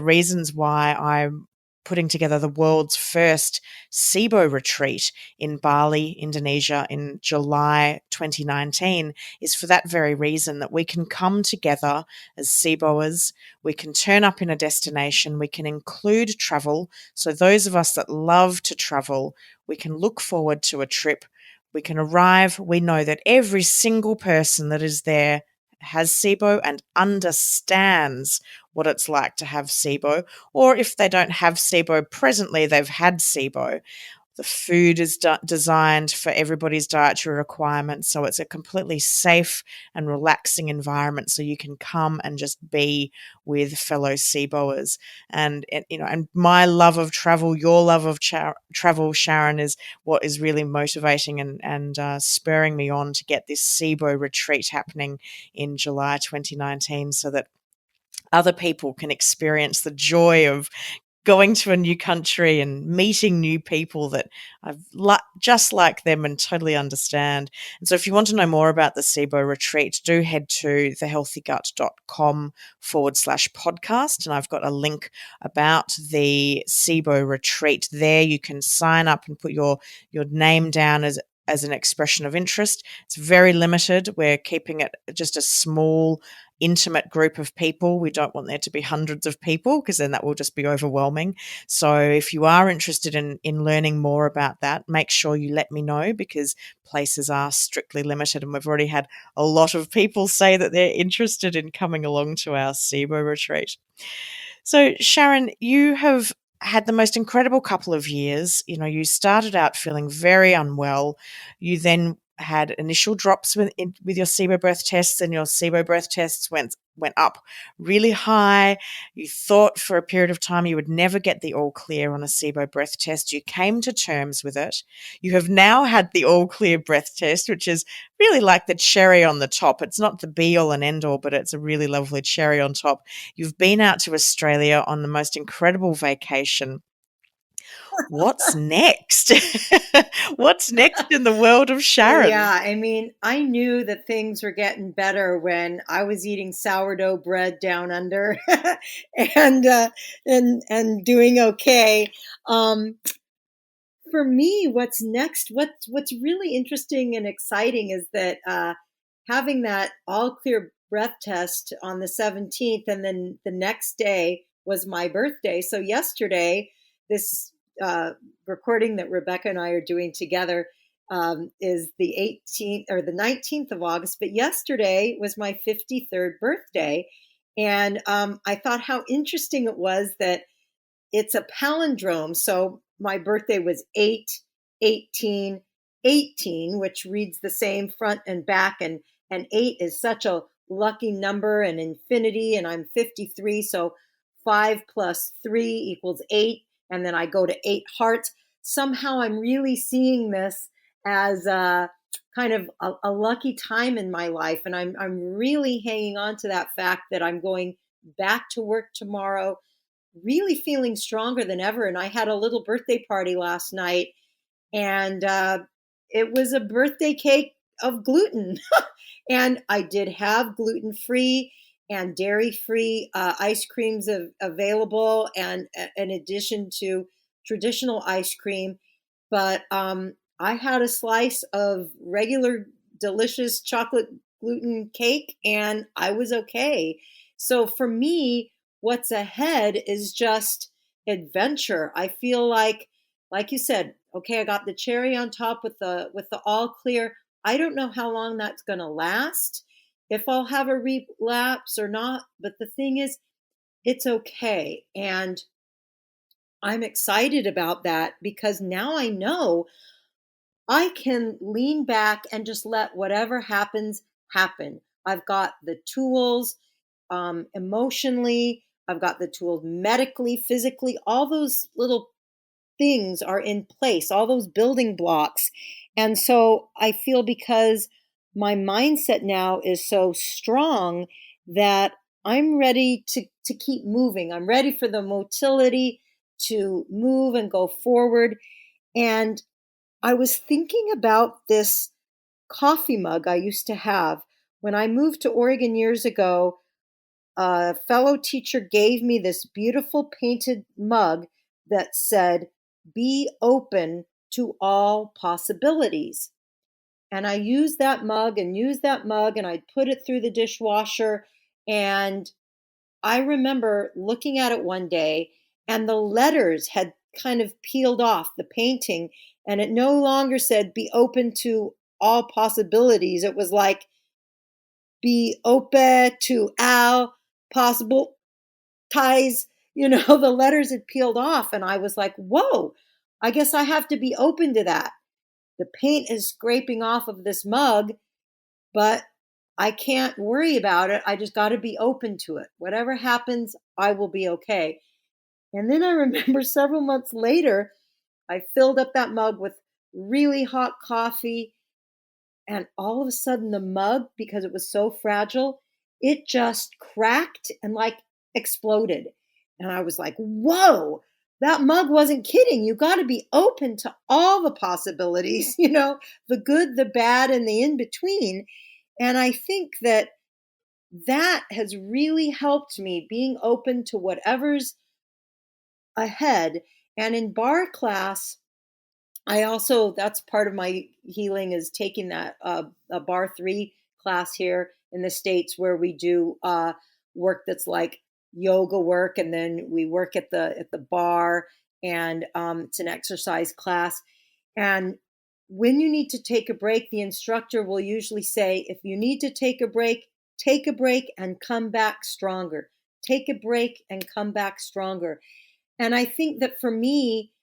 reasons why I'm putting together the world's first Sibo Retreat in Bali, Indonesia in July 2019 is for that very reason, that we can come together as SIBOers, we can turn up in a destination, we can include travel. So those of us that love to travel, we can look forward to a trip. We can arrive, we know that every single person that is there has SIBO and understands what it's like to have SIBO, or if they don't have SIBO presently, they've had SIBO. The food is designed for everybody's dietary requirements, so it's a completely safe and relaxing environment, so you can come and just be with fellow SIBOers. And my love of travel, your love of travel, Sharon, is what is really motivating and spurring me on to get this Sibo retreat happening in July 2019, so that other people can experience the joy of going to a new country and meeting new people that I've just like them and totally understand. And so if you want to know more about the Sibo retreat, do head to thehealthygut.com/podcast. And I've got a link about the Sibo retreat there. You can sign up and put your name down as an expression of interest. It's very limited. We're keeping it just a small, intimate group of people. We don't want there to be hundreds of people because then that will just be overwhelming. So if you are interested in learning more about that, make sure you let me know, because places are strictly limited, and we've already had a lot of people say that they're interested in coming along to our Sibo retreat. So Sharon, you have had the most incredible couple of years. You started out feeling very unwell. You then had initial drops with your SIBO breath tests, and your SIBO breath tests went up really high. You thought for a period of time you would never get the all clear on a SIBO breath test. You came to terms with it. You have now had the all clear breath test, which is really like the cherry on the top. It's not the be all and end all, but it's a really lovely cherry on top. You've been out to Australia on the most incredible vacation. What's next? What's next in the world of Sharon? Yeah, I mean, I knew that things were getting better when I was eating sourdough bread down under and and doing okay. Um, for me, what's next? What's really interesting and exciting is that having that all clear breath test on the 17th, and then the next day was my birthday. So yesterday, this recording that Rebecca and I are doing together is the 18th or the 19th of August. But yesterday was my 53rd birthday. And I thought how interesting it was that it's a palindrome. So my birthday was 8/18/18, which reads the same front and back. And 8 is such a lucky number and infinity. And I'm 53. So 5 plus 3 equals 8. And then I go to 8 hearts. Somehow I'm really seeing this as a kind of a lucky time in my life. And I'm really hanging on to that fact that I'm going back to work tomorrow, really feeling stronger than ever. And I had a little birthday party last night, and it was a birthday cake of gluten. And I did have gluten-free and dairy-free ice creams available, and in addition to traditional ice cream. But I had a slice of regular, delicious chocolate gluten cake, and I was okay. So for me, what's ahead is just adventure. I feel like you said, okay, I got the cherry on top with the all clear. I don't know how long that's going to last, if I'll have a relapse or not. But the thing is, it's okay. And I'm excited about that because now I know I can lean back and just let whatever happens happen. I've got the tools emotionally, I've got the tools medically, physically, all those little things are in place, all those building blocks. And so I feel because my mindset now is so strong that I'm ready to keep moving. I'm ready for the motility to move and go forward. And I was thinking about this coffee mug I used to have. When I moved to Oregon years ago, a fellow teacher gave me this beautiful painted mug that said, "Be open to all possibilities." And I used that mug and used that mug, and I'd put it through the dishwasher. And I remember looking at it one day, and the letters had kind of peeled off the painting, and it no longer said, "Be open to all possibilities." It was like, "Be open to all possible ties." The letters had peeled off, and I was like, whoa, I guess I have to be open to that. The paint is scraping off of this mug, but I can't worry about it. I just got to be open to it. Whatever happens, I will be okay. And then I remember several months later, I filled up that mug with really hot coffee. And all of a sudden, the mug, because it was so fragile, it just cracked and like exploded. And I was like, whoa, that mug wasn't kidding. You got to be open to all the possibilities, the good, the bad, and the in between. And I think that has really helped me, being open to whatever's ahead. And in bar class, I also, that's part of my healing, is taking that a bar 3 class here in the States, where we do work that's like yoga work, and then we work at the bar, and it's an exercise class. And when you need to take a break, the instructor will usually say, if you need to take a break and come back stronger. Take a break and come back stronger. And I think that for me,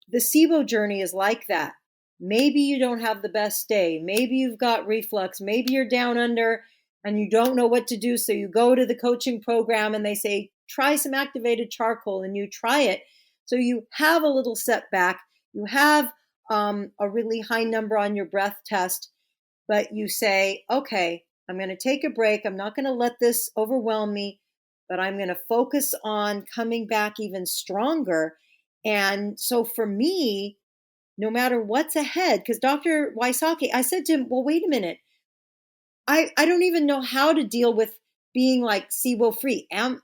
the SIBO journey is like that. maybe you don't have the best day. Maybe you've got reflux. Maybe you're down under and you don't know what to do. So you go to the coaching program and they say, try some activated charcoal, and you try it. So you have a little setback. You have a really high number on your breath test, but you say, okay, I'm going to take a break. I'm not going to let this overwhelm me, but I'm going to focus on coming back even stronger. And so for me, no matter what's ahead, because Dr. Wysocki, I said to him, well, wait a minute. I don't even know how to deal with being like Sibo free. Am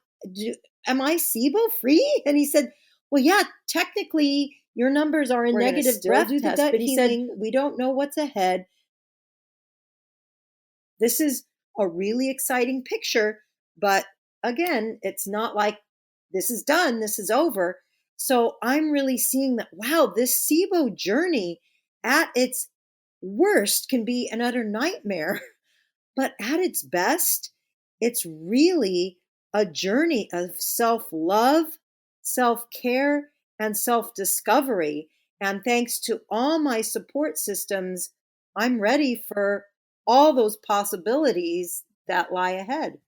I Sibo free? And he said, well, yeah, technically your numbers are in negative breath test, but he said, we don't know what's ahead. This is a really exciting picture, but again, it's not like this is done, this is over. So I'm really seeing that, wow, this Sibo journey at its worst can be an utter nightmare, but at its best, it's really a journey of self-love, self-care, and self-discovery. And thanks to all my support systems, I'm ready for all those possibilities that lie ahead.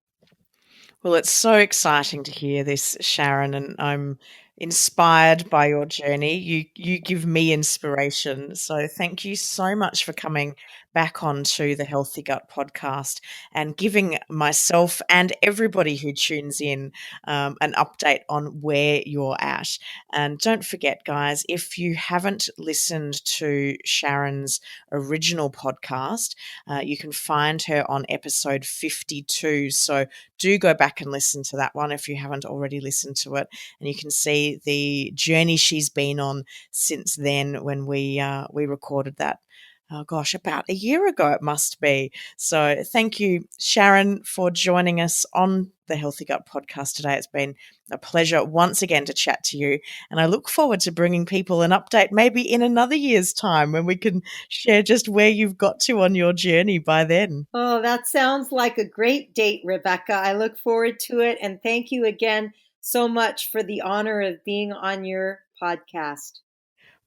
Well, it's so exciting to hear this, Sharon, and I'm inspired by your journey. You give me inspiration. So thank you so much for coming back onto the Healthy Gut podcast and giving myself and everybody who tunes in an update on where you're at. And don't forget, guys, if you haven't listened to Sharon's original podcast, you can find her on episode 52. So do go back and listen to that one if you haven't already listened to it, and you can see the journey she's been on since then when we recorded that. Oh gosh, about a year ago it must be. So thank you, Sharon, for joining us on the Healthy Gut podcast today. It's been a pleasure once again to chat to you, and I look forward to bringing people an update maybe in another year's time when we can share just where you've got to on your journey by then. Oh, that sounds like a great date, Rebecca. I look forward to it, and thank you again so much for the honor of being on your podcast.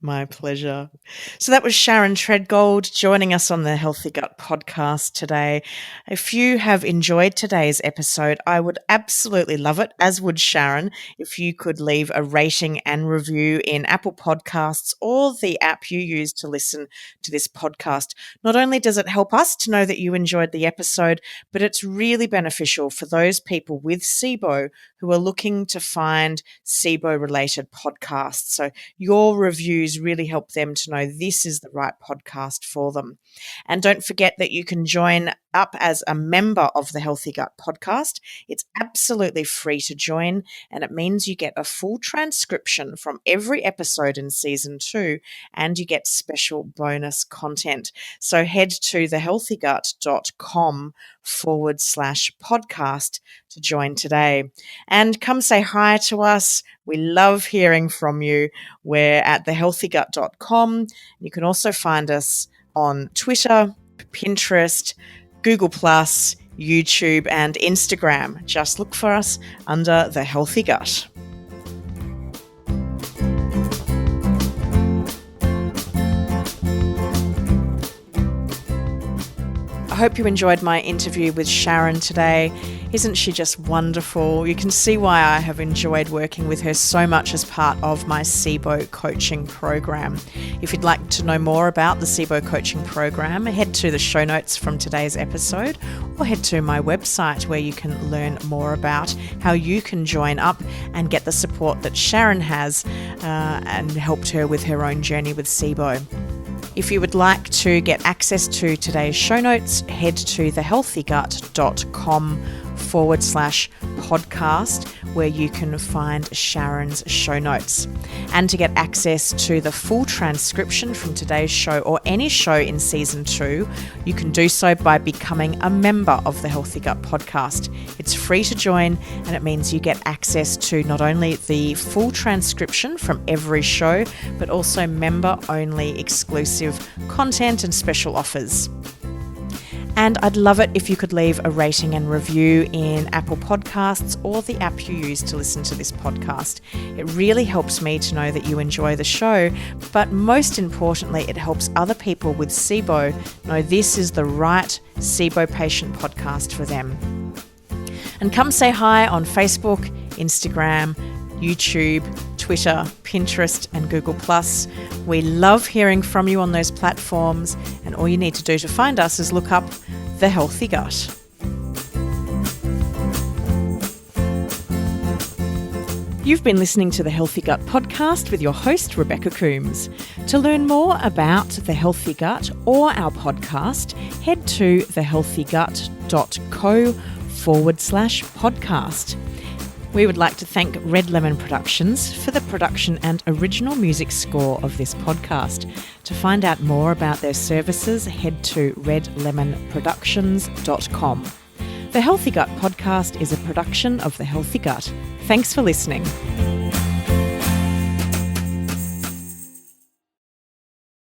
My pleasure. So that was Sharon Treadgold joining us on the Healthy Gut podcast today. If you have enjoyed today's episode, I would absolutely love it, as would Sharon, if you could leave a rating and review in Apple Podcasts or the app you use to listen to this podcast. Not only does it help us to know that you enjoyed the episode, but it's really beneficial for those people with Sibo who are looking to find Sibo-related podcasts. So your reviews really help them to know this is the right podcast for them. And don't forget that you can join up as a member of the Healthy Gut podcast. It's absolutely free to join, and it means you get a full transcription from every episode in season 2, and you get special bonus content. So head to thehealthygut.com/podcast to join today. And come say hi to us. We love hearing from you. We're at thehealthygut.com. You can also find us on Twitter, Pinterest, Google+, YouTube, and Instagram. Just look for us under The Healthy Gut. I hope you enjoyed my interview with Sharon today. Isn't she just wonderful? You can see why I have enjoyed working with her so much as part of my Sibo Coaching program. If you'd like to know more about the Sibo Coaching program, head to the show notes from today's episode or head to my website where you can learn more about how you can join up and get the support that Sharon has and helped her with her own journey with Sibo. If you would like to get access to today's show notes, head to thehealthygut.com/podcast, where you can find Sharon's show notes. And to get access to the full transcription from today's show or any show in season 2, you can do so by becoming a member of the Healthy Gut podcast. It's free to join, and it means you get access to not only the full transcription from every show, but also member-only exclusive content and special offers. And I'd love it if you could leave a rating and review in Apple Podcasts or the app you use to listen to this podcast. It really helps me to know that you enjoy the show, but most importantly, it helps other people with Sibo know this is the right Sibo patient podcast for them. And come say hi on Facebook, Instagram, YouTube, Twitter, Pinterest, and Google+. We love hearing from you on those platforms, and all you need to do to find us is look up The Healthy Gut. You've been listening to The Healthy Gut podcast with your host, Rebecca Coombs. To learn more about The Healthy Gut or our podcast, head to thehealthygut.co/podcast. We would like to thank Red Lemon Productions for the production and original music score of this podcast. To find out more about their services, head to redlemonproductions.com. The Healthy Gut podcast is a production of The Healthy Gut. Thanks for listening.